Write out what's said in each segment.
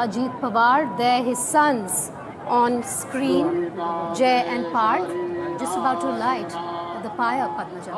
Ajit Pawar, there his sons on screen, Jay and Parth, just about to light the pyre, Padmaja.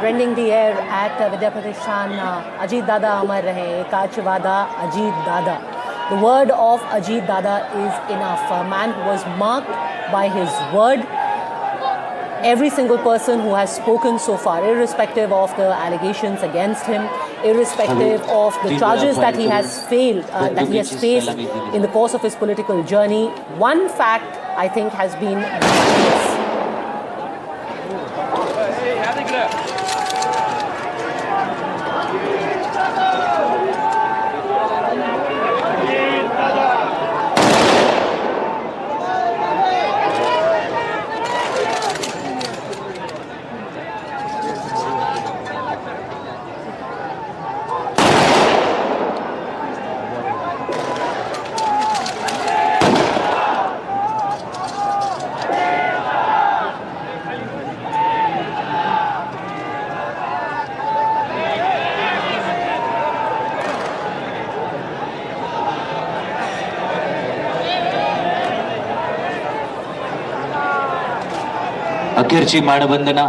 Rending the air at Vidyapratishthan, Ajit Dada Amar Rahe, Ekach Vada, Ajit Dada. The word of Ajit Dada is enough. A man who was marked by his word. Every single person who has spoken so far, irrespective of the allegations against him, irrespective of the charges that he has faced in the course of his political journey, one fact I think has been this. अखेरची मानवंदना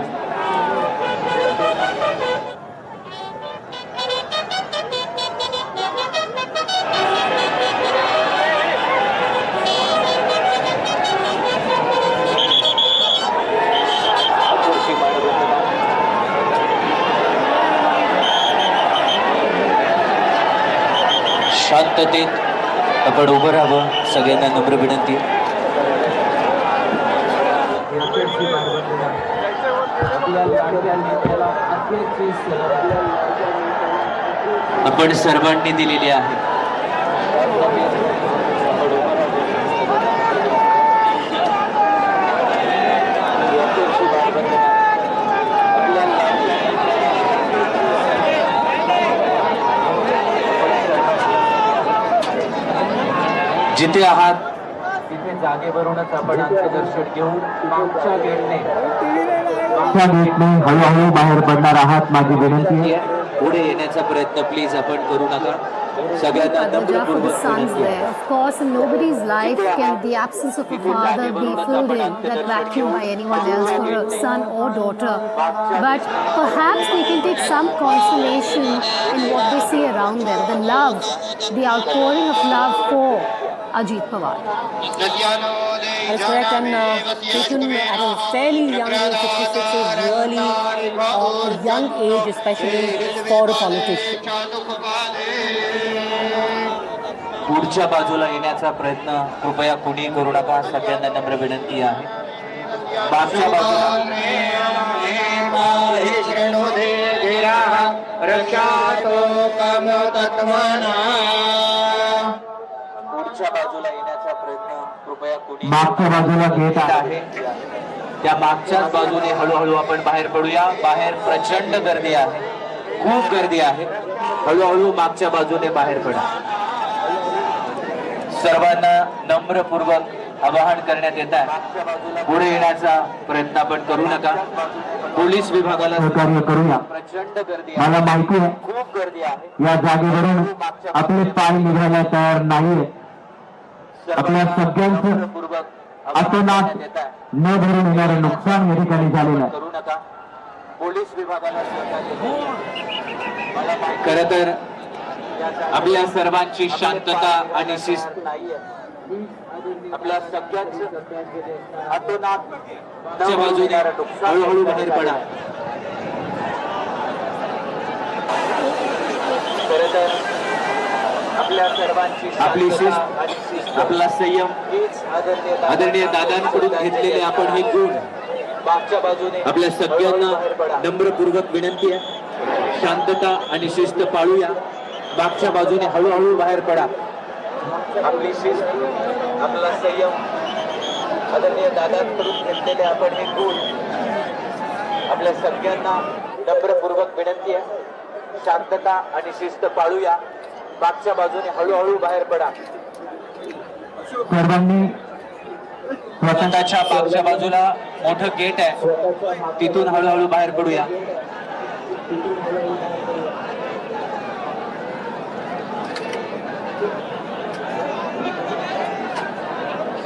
शांततेत आपण उभं राहावं, सगळ्यांना नम्र विनंती. आपण सर्वांनी दिलेली आहे. जिथे आहात तिथे जागेवरूनच आपण अंत्यदर्शन घेऊन मागच्या गेटने हळूहळू बाहेर पडणार आहात. माझी विनंती आहे, पुढे येण्याचा प्रयत्न प्लीज आपण करू नका. सगळ्यांना For the sons there, of course, in nobody's life can the absence of a father be filled in that vacuum by anyone else for a son or daughter. But perhaps they can take some consolation in what they see around them, the love, the outpouring of love for Ajit Pawar. That's correct, and taken at a fairly young age, 66 is really a young age, especially for a politician. पुढच्या बाजूला येण्याचा प्रयत्न कृपया कोणी करू नका, सगळ्यांना नम्र विनंती आहे. मागच्या बाजूला पुढच्या बाजूला येण्याचा प्रयत्न कृपया कोणी मागच्या बाजूला गेट आहे. त्या मागच्याच बाजूने हळूहळू आपण बाहेर पडूया. बाहेर प्रचंड गर्दी आहे, खूप गर्दी आहे. हळूहळू मागच्या बाजूने बाहेर पडा. सर्वांना नम्रपूर्वक आवाहन करण्यात येत आहे, पुढे येण्याचा प्रयत्न आपण करू नका. पोलीस विभागाला सहकार्य करूया. प्रचंड गर्दी मला आहे, माहिती आहे खूप गर्दी आहे. या जागेवरून आपले पाय निघायला तयार नाहीये. आपल्या सगळ्यांचं अतोनात न भरून येणारं नुकसान या ठिकाणी झालेलं आहे. करू नका. पोलीस विभागाला खरं तर आपल्या सर्वांची शांतता आणि शिस्त आपल्या सगळ्यांचं अतोनातच्या बाजूने हळूहळू बाहेर पडा. खरं तर आपल्या सर्वांची आपली शिस्त, आपला संयम, आदरणीय दादांकडून घेतलेले आपण हे गुण मागच्या बाजूने आपल्या सगळ्यांना नम्रपूर्वक विनंती आहे, शांतता आणि शिस्त पाळूया. मागच्या बाजूने हळूहळू बाहेर पडा. आपली शिस्त, आपला संयम, आदरणीय दादांकडून घेतलेले आपण हे गुण आपल्या सगळ्यांना नम्रपूर्वक विनंती आहे, शांतता आणि शिस्त पाळूया. मागच्या बाजूने हळूहळू बाहेर पडा. सर्वांनी स्वतःच्या मागच्या बाजूला मोठं गेट आहे, तिथून हळूहळू बाहेर पडूया.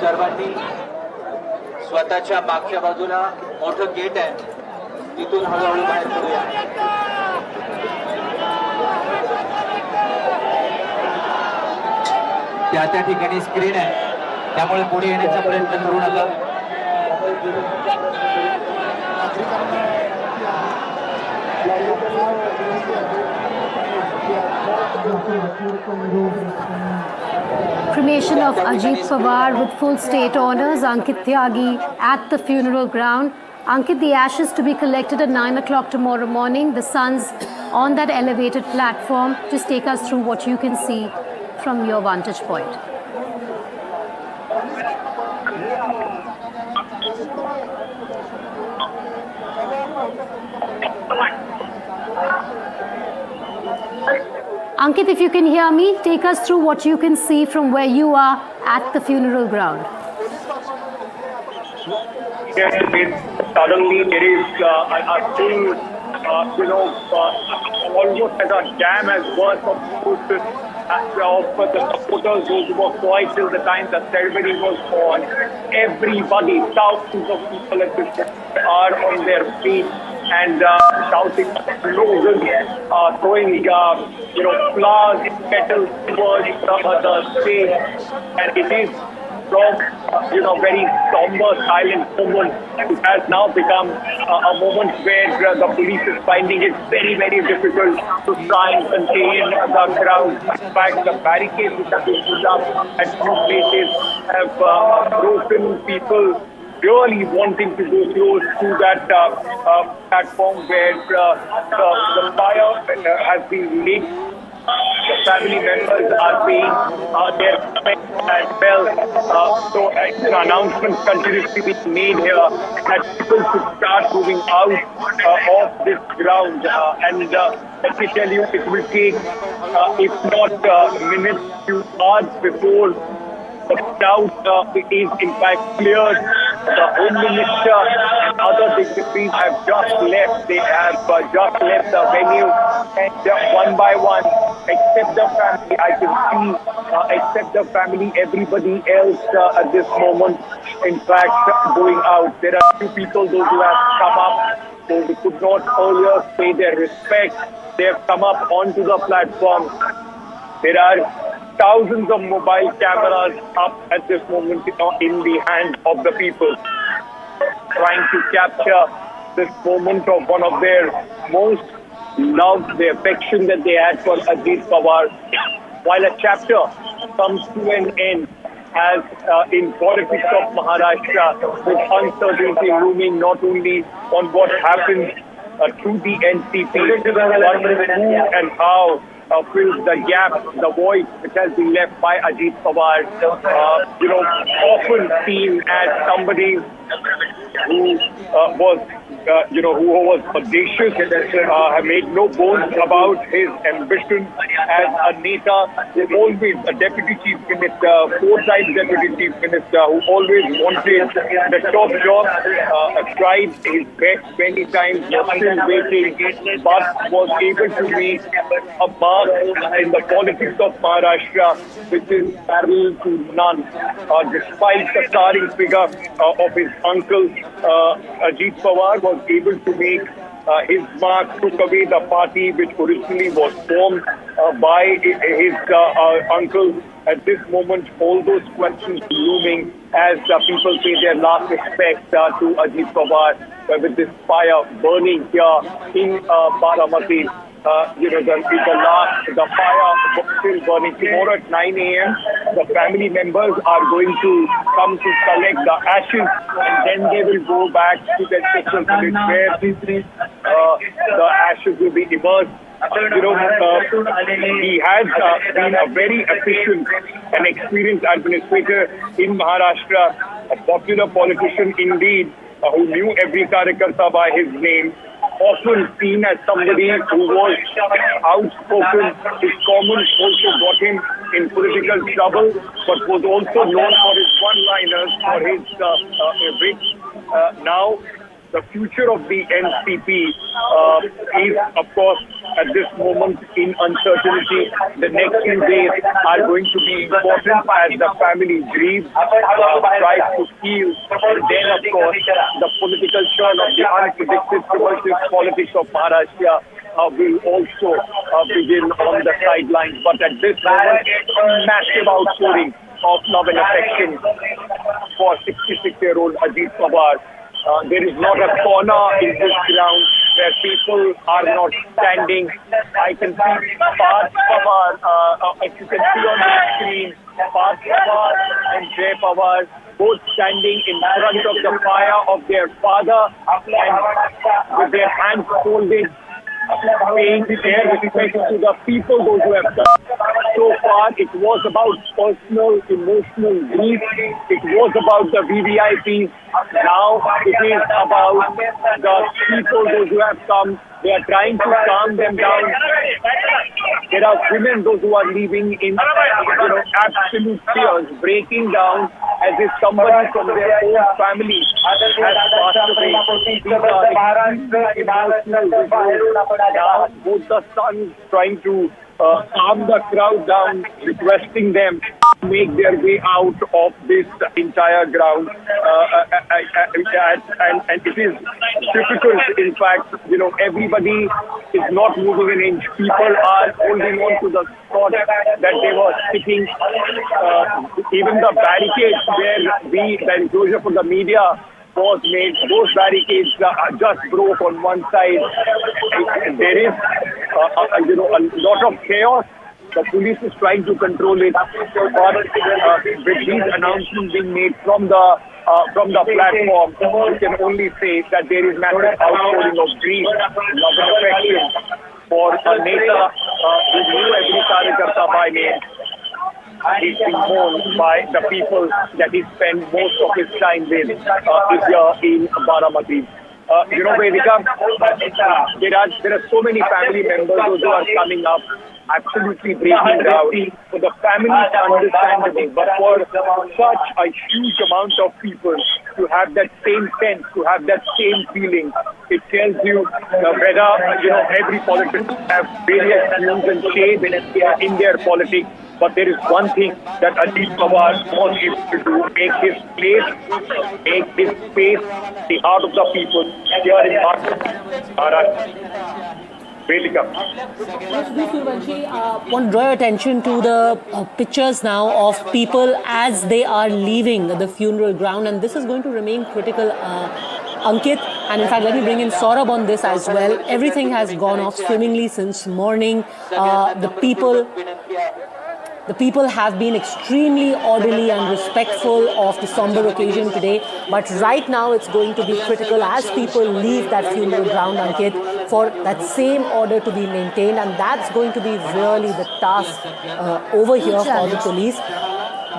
सर्वांनी स्वतःच्या मागच्या बाजूला मोठं गेट आहे, तिथून हळूहळू बाहेर पडूया. त्या ठिकाणी स्क्रीन आहे, त्यामुळे पुढे येण्याचा प्रयत्न करू नका. Cremation of Ajit Pawar with full state honors. Ankit Tyagi at the funeral ground. Ankit, the ashes to be collected at 9 o'clock tomorrow morning. The sons on that elevated platform. Just take us through what you can see from your vantage point. Ankit, if you can hear me, take us through what you can see from where you are at the funeral ground. Yes, suddenly there is a thing, almost as a dam has burst of the supporters, those who were quiet till the time the ceremony was on. Everybody, thousands of people at this point are on their feet and shouting slogans, throwing flowers, petals towards the stage, and it is from very somber, silent moment, it has now become a moment where the police is finding it very, very difficult to try and contain the crowd. In fact, the barricades which have been put up at few places have broken people really wanting to go close to that platform where the fire has been lit. The family members are paying their respects as well. So an announcement continues to be made here that people should start moving out of this ground. And let me tell you, it will take, if not minutes, few hours before the crowd is in fact cleared. The Home Minister and other dignitaries have just left. They have just left the venue, and one by one, except the family, I can see, except the family, everybody else at this moment, in fact, going out. There are few people, those who have come up, so they could not earlier pay their respect. They have come up onto the platform. There are thousands of mobile cameras up at this moment in the hands of the people, trying to capture this moment of one of their most loved, the affection that they had for Ajit Pawar. While a chapter comes to an end, as in politics of Maharashtra, with uncertainty looming not only on what happens through the NCP, but who and how fills the gap, the void which has been left by Ajit Pawar. Often seen as somebody who was audacious, have made no bones about his ambition as a Neta, always a deputy chief minister, 4 times deputy chief minister, who always wanted the top job, tried his best many times, was still waiting, but was able to make a mark in the politics of Maharashtra, which is parallel to none. Despite the starring figure of his uncle, Ajit Pawar was able to make his mark, took away the party which originally was formed by his uncle. At this moment, all those questions looming as people pay their last respect to Ajit Pawar with this fire burning here in Baramati. The fire still burning. Tomorrow at 9 a.m., the family members are going to come to collect the ashes, and then they will go back to their special village where the ashes will be immersed. He has been a very efficient and experienced administrator in Maharashtra, a popular politician indeed, who knew every Karyakarta by his name. Often seen as somebody who was outspoken. His comments also got him in political trouble, but was also known for his one-liners, for his wit. Now, the future of the NCP is, of course, at this moment in uncertainty. The next few days are going to be important as the family grieves, tries to heal, and then, of course, the political churn of the unpredicted tumultuous politics of Maharashtra will also begin on the sidelines. But at this moment, massive outpouring of love and affection for 66-year-old Ajit Pawar. There is not a corner in this ground where people are not standing. I can see Parth Pawar, as you can see on the screen, Parth Pawar and Jay Pawar both standing in front of the fire of their father and with their hands folded, paying their respect to the people, those who have done. So far, it was about personal, emotional grief. It was about the VVIPs. Now it is about the people, those who have come. They are trying to calm them down. There are women, those who are leaving in absolute tears, breaking down as if somebody from their own family has passed away. These are emotional visuals. Now both the sons trying to calm the crowd down, requesting them make their way out of this entire ground. And it is difficult. In fact, everybody is not moving an inch. People are holding on to the spot that they were sitting. Even the barricades where the enclosure for the media was made, those barricades just broke on one side. There is a lot of chaos. The police is trying to control it, but with these announcements being made from the platform, you can only say that there is massive outpouring of grief, love and affection for a Neta who knew every Karyakarta by name. He's been mourned by the people that he spent most of his time with here in Baramati. Vedika, there are so many family members who are coming up, absolutely breaking down. For the families, understandable, but for such a huge amount of people to have that same sense, to have that same feeling, it tells you whether every politician have various views and shades in their politics. But there is one thing that Ajit Pawar was able to do: make his place, make his space, the heart of the people here in Maharashtra. I want to draw your attention to the pictures now of people as they are leaving the funeral ground, and this is going to remain critical, Ankit. And in fact, let me bring in Saurabh on this as well. Everything has gone off swimmingly since morning. The people have been extremely orderly and respectful of the somber occasion today. But right now, it's going to be critical as people leave that funeral ground, Ankit, for that same order to be maintained. And that's going to be really the task over here for the police.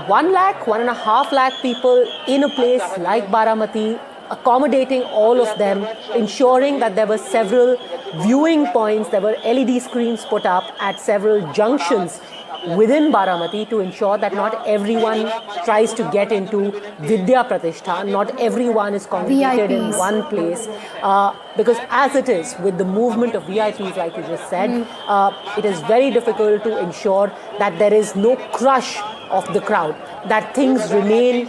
1.5 lakh people in a place like Baramati, accommodating all of them, ensuring that there were several viewing points, there were LED screens put up at several junctions within Baramati to ensure that not everyone tries to get into Vidya Pratishtha, not everyone is congregated in one place. Because as it is with the movement of VIPs, like you just said, it is very difficult to ensure that there is no crush of the crowd, that things remain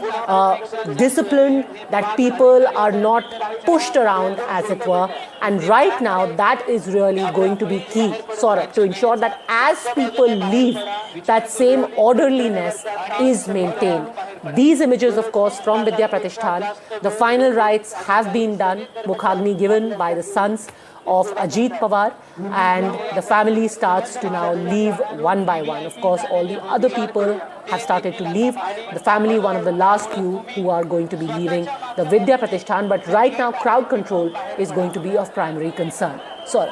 disciplined, that people are not pushed around, as it were. And right now, that is really going to be key, Saurabh, to ensure that as people leave, that same orderliness is maintained. These images, of course, from Vidya Pratishthan, the final rites have been done, Mukhagni given by the sons of Ajit Pawar, and the family starts to now leave one by one. Of course, all the other people have started to leave. The family, one of the last few who are going to be leaving the Vidya Pratishthan, but right now crowd control is going to be of primary concern. Sorry.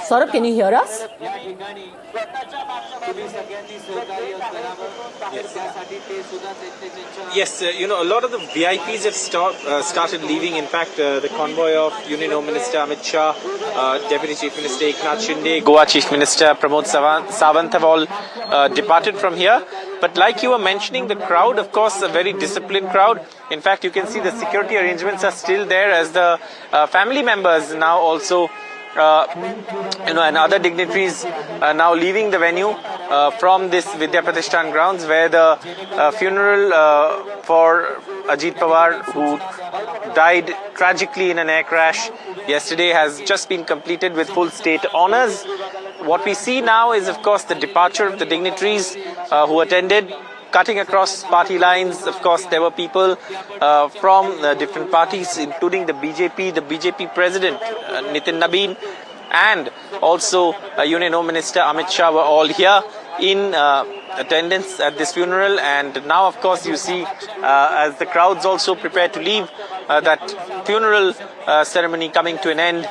Saurabh, can you hear us? Yes, a lot of the VIPs have started leaving. In fact, the convoy of Union Home Minister Amit Shah, Deputy Chief Minister Eknath Shinde, Goa Chief Minister Pramod Sawant have all departed from here. But like you were mentioning, the crowd, of course, a very disciplined crowd. In fact, you can see the security arrangements are still there as the family members now also, and other dignitaries now leaving the venue from this Vidya Pratishthan grounds, where the funeral for Ajit Pawar, who died tragically in an air crash yesterday, has just been completed with full state honours. What we see now is, of course, the departure of the dignitaries who attended, cutting across party lines. Of course, there were people from different parties, including the BJP president, Nitin Nabin, and also Union Home Minister Amit Shah were all here in attendance at this funeral. And now, of course, you see as the crowds also prepare to leave, that funeral ceremony coming to an end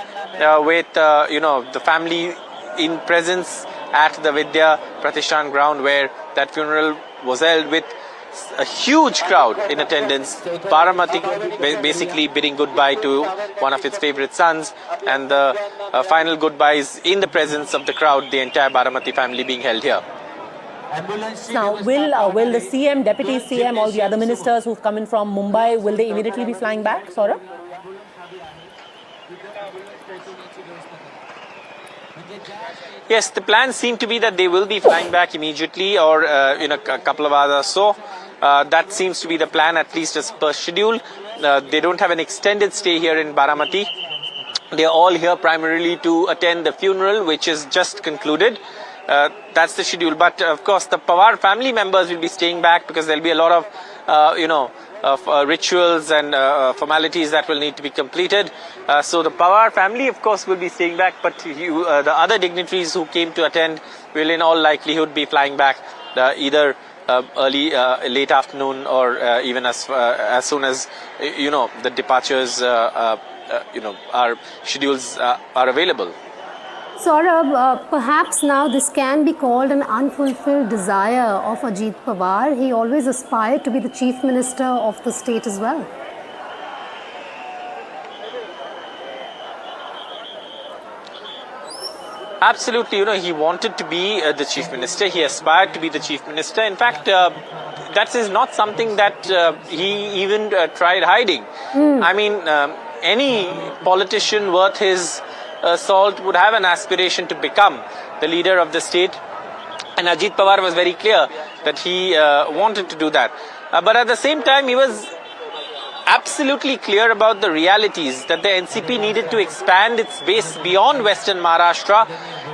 with, the family in presence at the Vidya Pratishthan ground, where that funeral was held with a huge crowd in attendance. Baramati basically bidding goodbye to one of its favorite sons, and the final goodbyes in the presence of the crowd, the entire Baramati family being held here. Now, will the CM, Deputy CM, all the other ministers who've come in from Mumbai, will they immediately be flying back, Saurabh? Yes, the plans seem to be that they will be flying back immediately or in a couple of hours or so. That seems to be the plan, at least as per schedule. They don't have an extended stay here in Baramati. They are all here primarily to attend the funeral, which is just concluded. That's the schedule. But of course, the Pawar family members will be staying back because there'll be a lot of rituals and formalities that will need to be completed. So the Pawar family, of course, will be staying back, but the other dignitaries who came to attend will in all likelihood be flying back either late afternoon or even as soon as the departures our schedules are available. Saurabh, perhaps now this can be called an unfulfilled desire of Ajit Pawar. He always aspired to be the Chief Minister of the state as well. Absolutely, he wanted to be the Chief Minister. He aspired to be the Chief Minister. In fact, that is not something that he even tried hiding. I mean, any politician worth his salt would have an aspiration to become the leader of the state, and Ajit Pawar was very clear that he wanted to do that. But at the same time, he was absolutely clear about the realities that the NCP needed to expand its base beyond Western Maharashtra.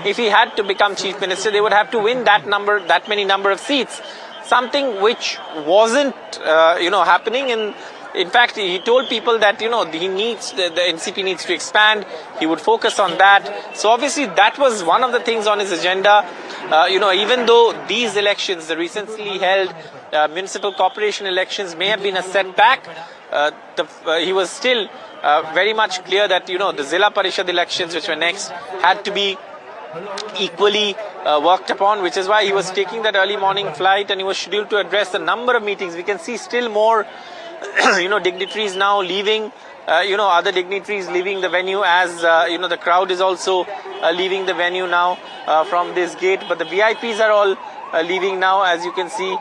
If he had to become Chief Minister, they would have to win that many number of seats, something which wasn't happening. In fact, he told people that the NCP needs to expand. He would focus on that. So obviously that was one of the things on his agenda. Even though these elections, the recently held municipal corporation elections, may have been a setback, he was still very much clear that the Zilla Parishad elections, which were next, had to be equally worked upon, which is why he was taking that early morning flight, and he was scheduled to address a number of meetings. We can see still more dignitaries now leaving, other dignitaries leaving the venue as, the crowd is also leaving the venue now from this gate. But the VIPs are all leaving now, as you can see,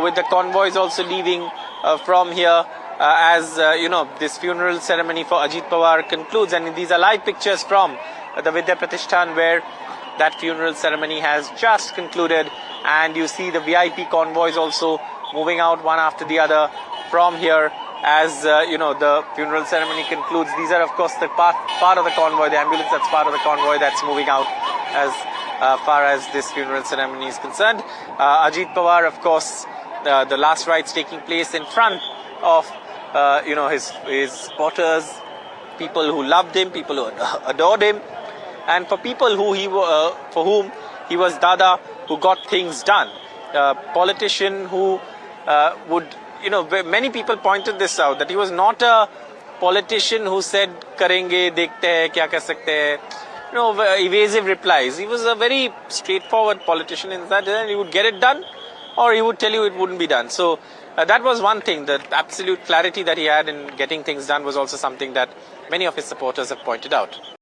with the convoys also leaving from here as, this funeral ceremony for Ajit Pawar concludes. And these are live pictures from the Vidya Pratishthan where that funeral ceremony has just concluded. And you see the VIP convoys also moving out one after the other from here as the funeral ceremony concludes. These are of course the part of the convoy, the ambulance that's part of the convoy that's moving out as far as this funeral ceremony is concerned. Ajit Pawar, of course, the last rites taking place in front of his supporters, people who loved him, people who adored him, and for people for whom he was Dada, who got things done. Politician who would, many people pointed this out, that he was not a politician who said, karenge, dekhte hai, kya kar sakte hai, evasive replies. He was a very straightforward politician in that he would get it done or he would tell you it wouldn't be done. So that was one thing. The absolute clarity that he had in getting things done was also something that many of his supporters have pointed out.